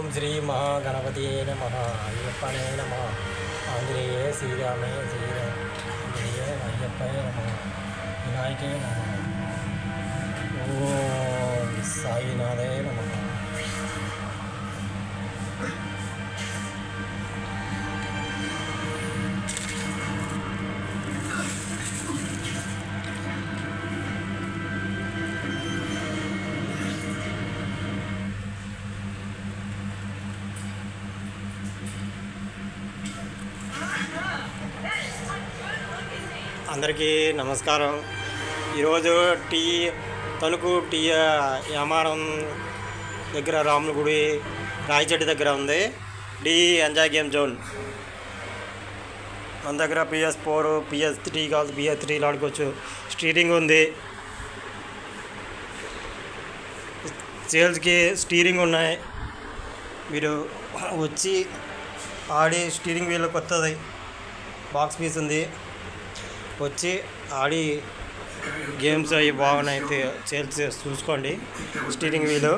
ఓం శ్రీ మహాగణపతి నమః అయ్యప్పనే నమః ఆంజనేయ శ్రీరామే ఆంజనేయ అయ్యప్పనే నమః వినాయకే నమః ఓం సాయినాథే నమః. అందరికీ నమస్కారం. ఈరోజు తణుకు యామారం దగ్గర రాముల గుడి రాయచెట్టు దగ్గర ఉంది ఎంజాయ్ గేమ్ జోన్. మన దగ్గర PS4 PS3 కాదు PS3 ఆడుకోవచ్చు. స్టీరింగ్ ఉంది, సేల్స్కి స్టీరింగ్ ఉన్నాయి. మీరు వచ్చి ఆడి స్టీరింగ్ వీల్ కొత్తది బాక్స్ పీస్ ఉంది, వచ్చి ఆడి గేమ్స్ అవి బాగున్నాయి సేల్స్ చూసుకోండి. స్టీరింగ్ వీలు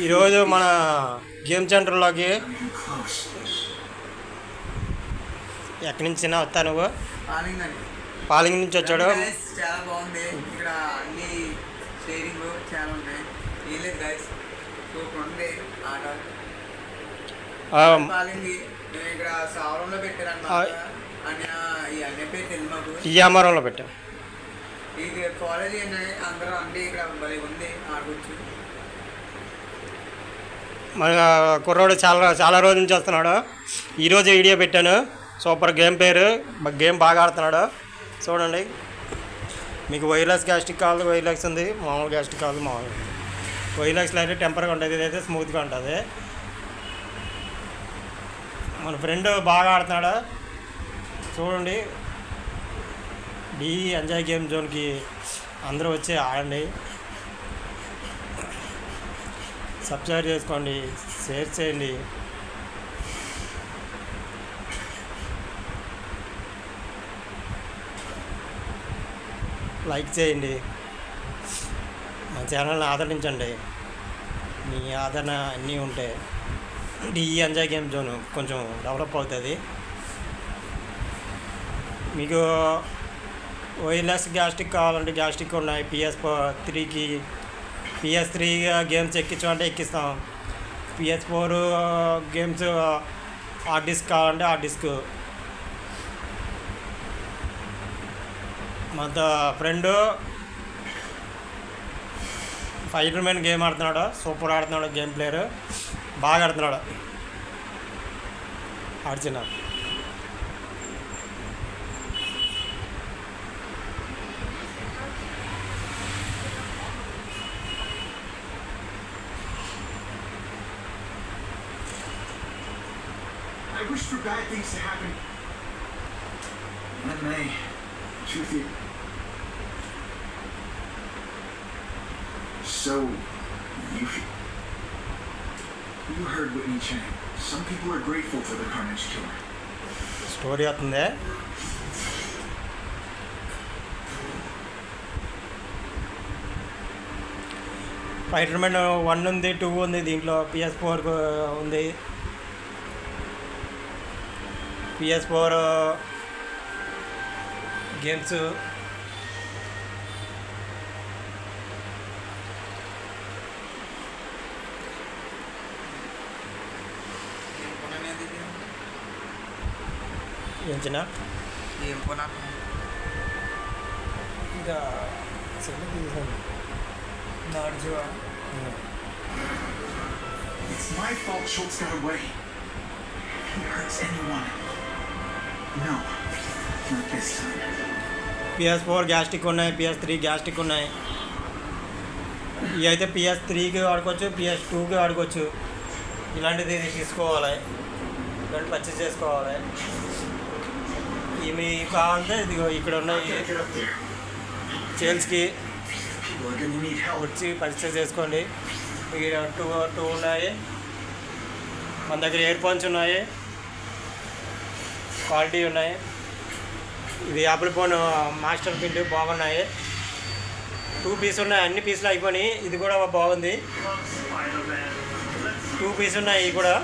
ఈరోజు మన గేమ్ సెంటర్లోకి ఎక్కడి నుంచి వస్తా నువ్వు? పాలింగ్ నుంచి వచ్చాడు. చాలా బాగుంది ఇక్కడ, అన్ని స్టీరింగ్ చాలా ఉన్నాయి. ఏం గైస్ సూపర్ ఉంది ఆట. పాలింగ్ ఇక్కడ సౌరంలో పెట్టారన్నమాట. యామారంలో పెట్టాం. ఇది కాలేజీ అందరూ అంటే ఇక్కడ భలే ఉంది, ఆడవచ్చు. మన కుర్రోడు చాలా రోజుల నుంచి వస్తున్నాడు. ఈరోజు వీడియో పెట్టాను. సూపర్ గేమ్ పేరు, గేమ్ బాగా ఆడుతున్నాడు. చూడండి, మీకు వైర్లెస్ గ్యాస్టిక్ కావాలి, వైర్లెస్ ఉంది. మామూలు గ్యాస్టిక్ కావాలి, మామూలు వైర్లెస్లో అయితే టెంపర్గా ఉంటుంది, ఇదైతే స్మూత్గా ఉంటుంది. మన ఫ్రెండ్ బాగా ఆడుతున్నాడు. చూడండి, ఎంజాయ్ గేమ్ జోన్కి అందరూ వచ్చి ఆడండి. సబ్స్క్రైబ్ చేసుకోండి, షేర్ చేయండి. లైక్ చేయండి. మా ఛానల్ని ఆదరించండి. మీ ఆదరణ అన్నీ ఉంటాయి. ఎంజాయ్ గేమ్ జోన్ కొంచెం డెవలప్ అవుతుంది. మీకు వైర్లెస్ గ్యాస్టిక్ కావాలంటే గ్యాస్టిక్ ఉన్నాయి. PS3 గేమ్స్ ఎక్కించమంటే ఎక్కిస్తాం. PS4 గేమ్స్ హార్డ్ డిస్క్ కావాలంటే హార్డ్ డిస్క్. మా ఫ్రెండ్ ఫైటర్ మ్యాన్ గేమ్ ఆడుతున్నాడు. సూపర్ ఆడుతున్నాడు, గేమ్ ప్లేయర్ బాగా ఆడుతున్నాడు. ఆడిచిన I wish for bad things to happen. That may. Truth is. So, you heard Whitney Chang. Some people are grateful for the Carnage Killer. Story అవుతుంది. Fighter man 1 ఉంది, 2 ఉంది, దీంట్లో PS4 ఉంది. PS4 games ఏంచిన ఇంకా cell తీసాను. It's my fault Schultz got away. He hurts anyone. No, not this time. PS4 gastric ఉన్నాయి, PS3 gastric ఉన్నాయి. ఇవి అయితే PS3కి ఆడుకోవచ్చు, PS2కి ఆడుకోవచ్చు. ఇలాంటిది తీసుకోవాలి, ఇలాంటి పర్చేస్ చేసుకోవాలి. ఇవి కావాలంటే ఇదిగో ఇక్కడ ఉన్నాయి సేల్స్కి వచ్చి పర్చేస్ చేసుకోండి. ఇక టూ ఉన్నాయి. మన దగ్గర ఇయర్ ఫోన్స్ ఉన్నాయి, క్వాలిటీ ఉన్నాయి. ఇది యాపిల్ ఫోన్ మాస్టర్ ప్రింట్ బాగున్నాయి. 2 పీసులు ఉన్నాయి, అన్ని పీసులు అయిపోయినాయి. ఇది కూడా బాగుంది, 2 పీసులు ఉన్నాయి. ఇవి కూడా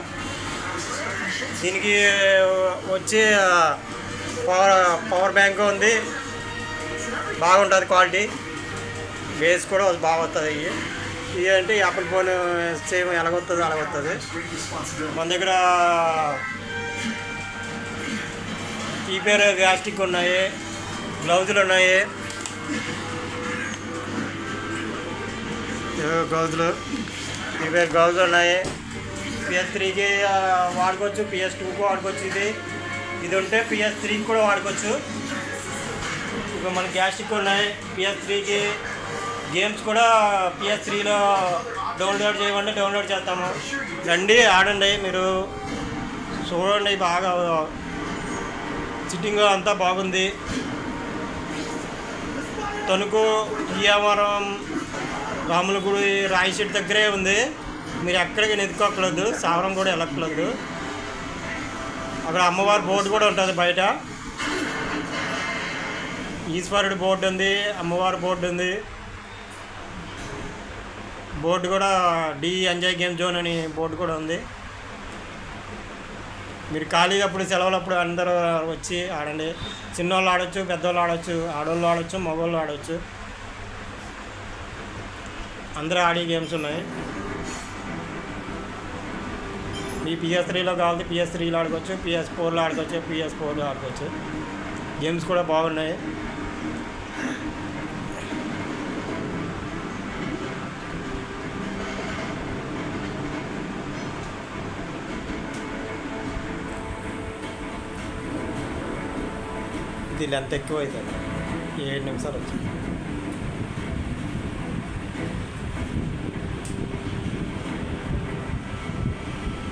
దీనికి వచ్చి పవర్ బ్యాంక్ ఉంది, బాగుంటుంది క్వాలిటీ, బేస్ కూడా బాగా వస్తుంది. ఇవి అంటే యాపిల్ ఫోన్ సేమ్ ఎలాగొస్తుంది అలాగొస్తుంది. మన దగ్గర కీపేర్ గ్యాస్టిక్ ఉన్నాయి, గ్లౌజులు ఉన్నాయి, గ్లౌజులు ఉన్నాయి. PS3కి వాడుకోవచ్చు, PS2కి వాడుకోవచ్చు. ఇది ఉంటే PS3కి కూడా వాడుకోవచ్చు. ఇప్పుడు మన గ్యాస్టిక్ ఉన్నాయి. PS3కి గేమ్స్ కూడా PS3లో డౌన్లోడ్ చేయమంటే డౌన్లోడ్ చేస్తాము. రండి ఆడండి, మీరు చూడండి, బాగా సిట్టింగ్ అంతా బాగుంది. తణుకు గియావరం రాముల గుడి రాయషెడ్ దగ్గరే ఉంది. మీరు ఎక్కడికి ఎదుకోక్కర్లేదు, సావరం కూడా వెళ్ళక్కర్లేదు. అక్కడ అమ్మవారి బోర్డు కూడా ఉంటుంది బయట. ఈశ్వరుడి బోర్డు ఉంది, అమ్మవారి బోర్డు ఉంది. బోర్డు కూడా డి ఎంజాయ్ గేమ్ జోన్ అని బోర్డు కూడా ఉంది. మీరు ఖాళీగా అప్పుడు సెలవులప్పుడు అందరూ వచ్చి ఆడండి. చిన్నవాళ్ళు ఆడవచ్చు, పెద్దవాళ్ళు ఆడవచ్చు, ఆడవాళ్ళు ఆడవచ్చు, మగవాళ్ళు ఆడవచ్చు. అందరూ ఆడే గేమ్స్ ఉన్నాయి. మీ PS3లో కావాలి PS3లో ఆడుకోవచ్చు, PS4లో ఆడుకోవచ్చు, PS4లో ఆడుకోవచ్చు. గేమ్స్ కూడా బాగున్నాయి. ఇది లెంత్ ఎక్కువ అవుతుంది, 7 నిమిషాలు వచ్చింది.